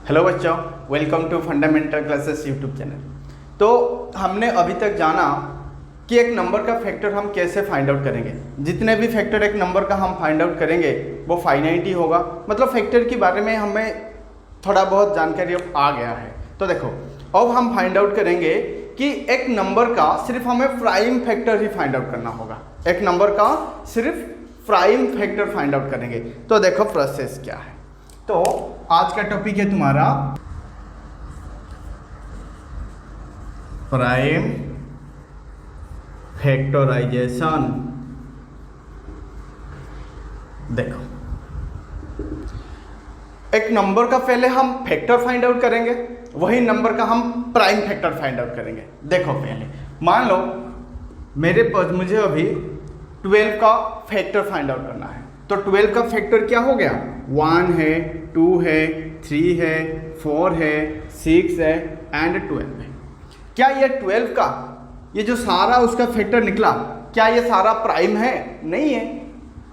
Hello बच्चों, welcome to fundamental classes YouTube channel. तो हमने अभी तक जाना कि एक नंबर का फैक्टर हम कैसे फाइंड आउट करेंगे। जितने भी फैक्टर एक नंबर का हम फाइंड आउट करेंगे वो फाइनाइट ही होगा। मतलब फैक्टर के बारे में हमें थोड़ा बहुत जानकारी अब आ गया है। तो देखो, अब हम फाइंड आउट करेंगे कि एक नंबर का सिर्फ हमें प्राइम फैक्टर ही फाइंड आउट करना होगा। एक नंबर का सिर्फ प्राइम फैक्टर फाइंड आउट करेंगे। तो देखो प्रोसेस क्या है। तो आज का टॉपिक है तुम्हारा प्राइम फैक्टराइजेशन। देखो, एक नंबर का पहले हम फैक्टर फाइंड आउट करेंगे, वही नंबर का हम प्राइम फैक्टर फाइंड आउट करेंगे। देखो, पहले मान लो मेरे पास मुझे अभी 12 का फैक्टर फाइंड आउट करना है। तो 12 का फैक्टर क्या हो गया? 1 है, 2 है, 3 है, 4 है, 6 है एंड 12 है। क्या ये 12 का ये जो सारा उसका फैक्टर निकला, क्या ये सारा प्राइम है? नहीं है।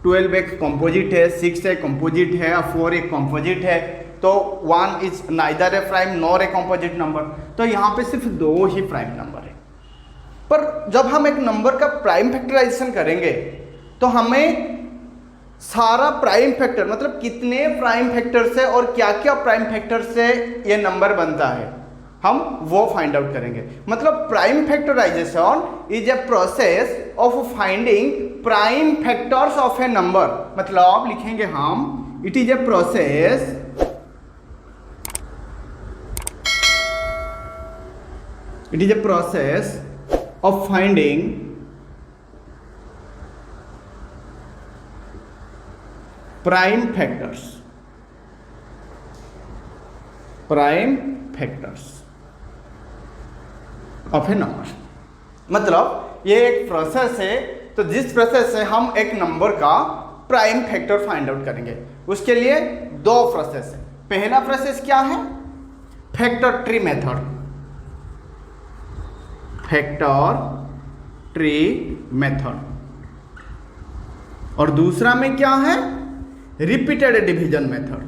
12 एक कंपोजिट है, 6 एक कंपोजिट है, 4 एक कंपोजिट है। तो 1 is neither A prime nor a composite number. तो यहाँ पे सिर्फ 2 ही प्राइम नंबर है। पर जब हम एक नंबर का प्राइम फैक्टराइजेशन करेंगे तो हमें सारा प्राइम फैक्टर, मतलब कितने प्राइम फैक्टर से और क्या क्या प्राइम फैक्टर से ये नंबर बनता है, हम वो फाइंड आउट करेंगे। मतलब prime factorization is a process of finding prime factors of a number. मतलब लिखेंगे हम, it is a process of finding prime factors of a number। मतलब ये एक प्रोसेस है। तो जिस प्रोसेस से हम एक नंबर का प्राइम फैक्टर फाइंड आउट करेंगे, उसके लिए 2 प्रोसेस है। पहला प्रोसेस क्या है? Factor tree method. और दूसरा में क्या है? Repeated division method.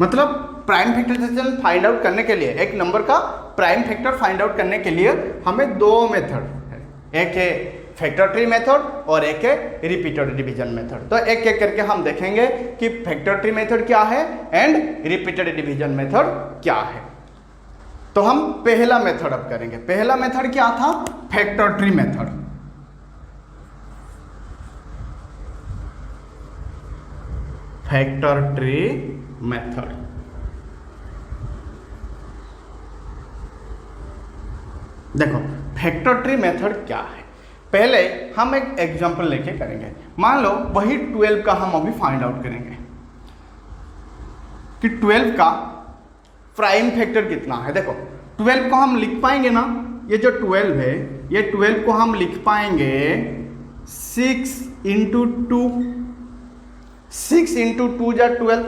मतलब प्राइम फैक्टराइजेशन फाइंड आउट करने के लिए, एक नंबर का प्राइम फैक्टर फाइंड आउट करने के लिए हमें 2 मेथड है। एक है फैक्टर ट्री मेथड और एक है रिपीटेड डिवीजन मेथड। तो एक एक करके हम देखेंगे कि फैक्टर ट्री मेथड क्या है एंड रिपीटेड डिवीजन मेथड क्या है। तो हम पहला मेथड अब करेंगे। पहला मेथड क्या था? Factor tree method. देखो, फैक्टर ट्री मेथड क्या है? पहले हम एक एग्जांपल लेके करेंगे। मान लो वही 12 का हम अभी फाइंड आउट करेंगे कि 12 का प्राइम फैक्टर कितना है। देखो, 12 को हम लिख पाएंगे ना, ये जो 12 है, ये 12 को हम लिख पाएंगे 6 इंटू 2। 6 इंटू 2 जा 12।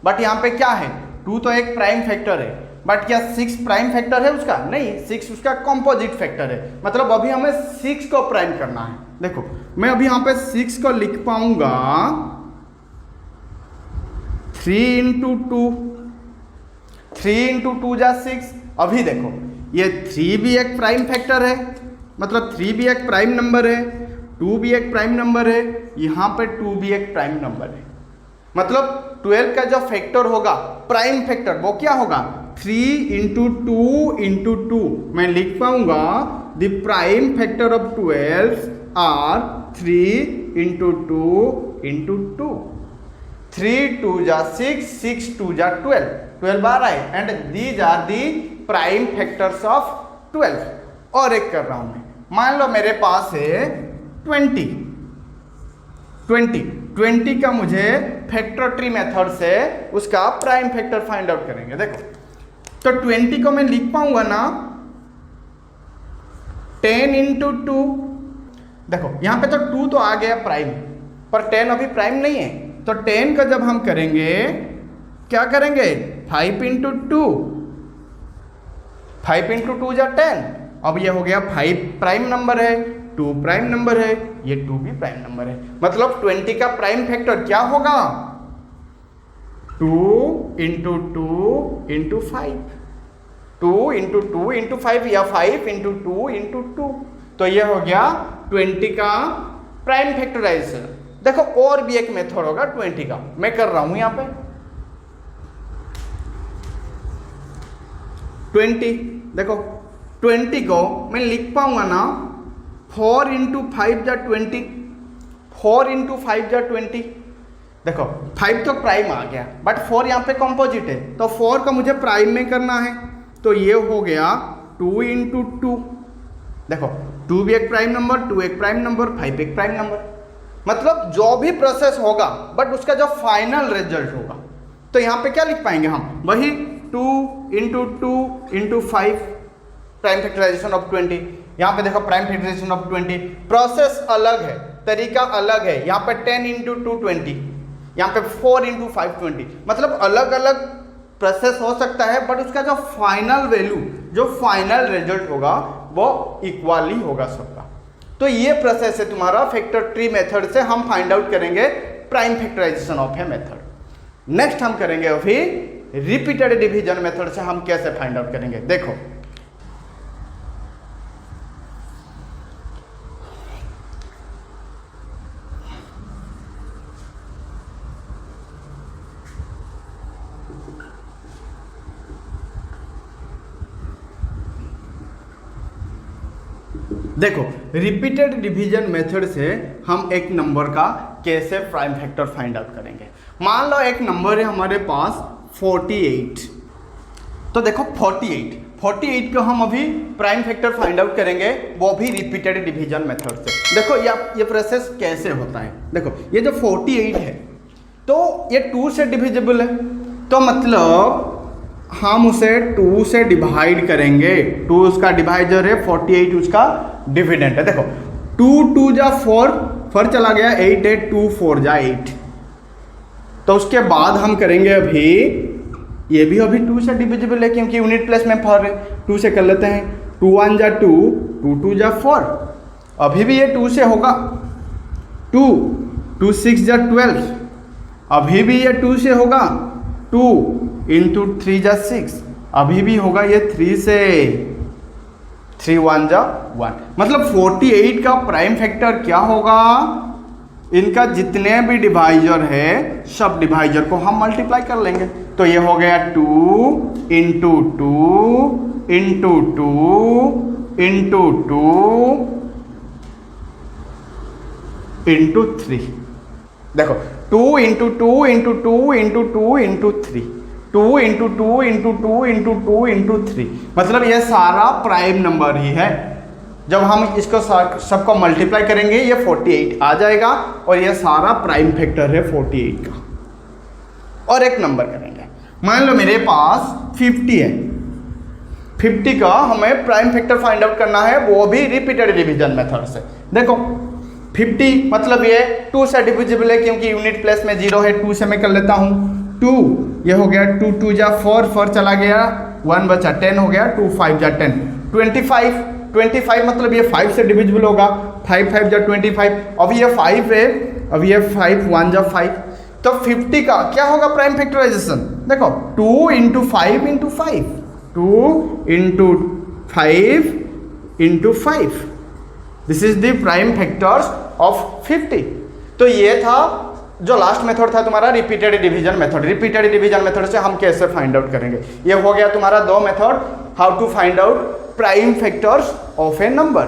बट यहाँ पे क्या है? 2 तो एक प्राइम फैक्टर है, बट क्या 6 प्राइम फैक्टर है उसका? नहीं, 6 उसका कंपोजिट फैक्टर है। मतलब अभी हमें 6 को प्राइम करना है। देखो, मैं अभी यहाँ पे 6 को लिख पाऊंगा 3 इंटू 2। 3 इंटू 2 जा 6। अभी देखो, ये 3 भी एक प्राइम फैक्टर है, मतलब 3 भी एक प्राइम नंबर है, 2 भी एक प्राइम नंबर है, यहाँ पे 2 भी एक प्राइम नंबर है। मतलब 12 का जो फैक्टर होगा, प्राइम फैक्टर, वो क्या होगा? 3 इंटू 2 इंटू 2। मैं लिख पाऊंगा the prime factor of 12 are 3 into 2 into 2। 3 2 जा 6, 6 2 जा 12, 12 बार आए and these are the prime factors of 12। और एक कर रहा हूं मैं, मान लो मेरे पास है 20 का मुझे फैक्टर ट्री मेथड से उसका प्राइम फैक्टर फाइंड आउट करेंगे। देखो, तो 20 को मैं लिख पाऊंगा ना 10 इंटू 2। देखो, यहां पे तो 2 तो आ गया प्राइम, पर 10 अभी प्राइम नहीं है। तो 10 का जब हम करेंगे, क्या करेंगे? 5 इंटू 2। 5 इंटू 2 जा 10। अब ये हो गया 5 प्राइम नंबर है, 2 प्राइम नंबर है, ये 2 भी प्राइम नंबर है। मतलब 20 का प्राइम फैक्टर क्या होगा? 2 इंटू 2 इंटू 5, 2 इंटू 2 इंटू 5 या 5 इंटू 2 इंटू 2। तो ये हो गया 20 का प्राइम फैक्टराइजेशन। देखो और भी एक मेथड होगा 20 का, मैं कर रहा हूं यहां पे 20। देखो 20 को मैं लिख पाऊंगा ना 4 इंटू 5 जा 20, 4 इंटू 5 जा 20। देखो 5 तो प्राइम आ गया, बट 4 यहाँ पे कॉम्पोजिट है, तो 4 का मुझे प्राइम में करना है, तो ये हो गया 2 इंटू 2। देखो 2 भी एक प्राइम नंबर, 2 एक प्राइम नंबर, 5 एक प्राइम नंबर। मतलब जो भी प्रोसेस होगा बट उसका जो फाइनल रिजल्ट होगा, तो यहाँ पे क्या लिख पाएंगे हम? वही 2 into 2 into 5 prime factorization of 20। यहाँ पे देखो प्राइम फैक्टराइजेशन ऑफ 20, प्रोसेस अलग है, तरीका अलग है। यहाँ पे 10 इंटू 2 20, यहाँ पे 4 इंटू 5 20। मतलब अलग अलग प्रोसेस हो सकता है, बट उसका जो फाइनल वैल्यू, जो फाइनल रिजल्ट होगा वो इक्वली होगा सबका। तो ये प्रोसेस है तुम्हारा फैक्टर ट्री मेथड से हम फाइंड आउट करेंगे prime factorization of a method. Next हम करेंगे अभी रिपीटेड डिवीजन मेथड से हम कैसे फाइंड आउट करेंगे। देखो देखो रिपीटेड डिवीजन मेथड से हम एक नंबर का कैसे प्राइम फैक्टर फाइंड आउट करेंगे। मान लो एक नंबर है हमारे पास 48, तो देखो 48 को हम अभी प्राइम फैक्टर फाइंड आउट करेंगे, वो भी रिपीटेड डिवीजन मेथड से। देखो ये प्रोसेस कैसे होता है। देखो ये जो 48 है तो ये 2 से डिविजिबल है, तो मतलब हम उसे 2 से डिवाइड करेंगे। 2 उसका डिवाइजर है, 48 उसका डिविडेंड है। देखो 2 जा 4 चला गया, 8 है, 2 4 जा 8। तो उसके बाद हम करेंगे अभी ये भी अभी 2 से डिविजिबल है, क्योंकि यूनिट प्लेस में 4 है। 2 से कर लेते हैं, 2 1 जा 2, 2 2 जा 4। अभी भी ये 2 से होगा, 2 6 जा 12। अभी भी ये 2 से होगा, 2 इंटू 3 जा 6। अभी भी होगा ये 3 से, 3 1 जा 1। मतलब 48 का प्राइम फैक्टर क्या होगा? इनका जितने भी डिवाइजर है सब डिवाइजर को हम मल्टीप्लाई कर लेंगे। तो ये हो गया 2 इंटू 2 इंटू 2 इंटू 2 इंटू 3। देखो 2 into 2 into 2 into 2 into 3, 2 into 2 into 2 into 2 into 3। मतलब ये सारा प्राइम नंबर ही है। जब हम इसको सबको मल्टीप्लाई करेंगे ये 48 आ जाएगा, और ये सारा प्राइम फैक्टर है 48 का। और एक नंबर करेंगे, मान लो मेरे पास 50 है, 50 का हमें प्राइम फैक्टर फाइंड आउट करना है, वो भी रिपीटेड डिवीजन मेथड से। देखो 50 मतलब ये 2 से डिविजिबल है, क्योंकि यूनिट प्लेस में 0 है। 2 से मैं कर लेता हूँ 2, ये हो गया 2 2 जा 4, 4 चला गया, 1 बचा, 10 हो गया, 2 5 जा 10, 25 मतलब ये 5 से डिविजिबल होगा, 5 5 जा 25। अभी ये 5 है, अभी ये 5 1 जा 5। तो 50 का क्या होगा प्राइम फैक्टराइजेशन? देखो 2 into 5 into 5, 2 into 5 into 5। This is the prime factors of 50। तो ये था जो लास्ट मेथड था तुम्हारा repeated division method. Repeated division method से हम कैसे फाइंड आउट करेंगे। ये हो गया तुम्हारा 2 method, how to find out prime factors of a number.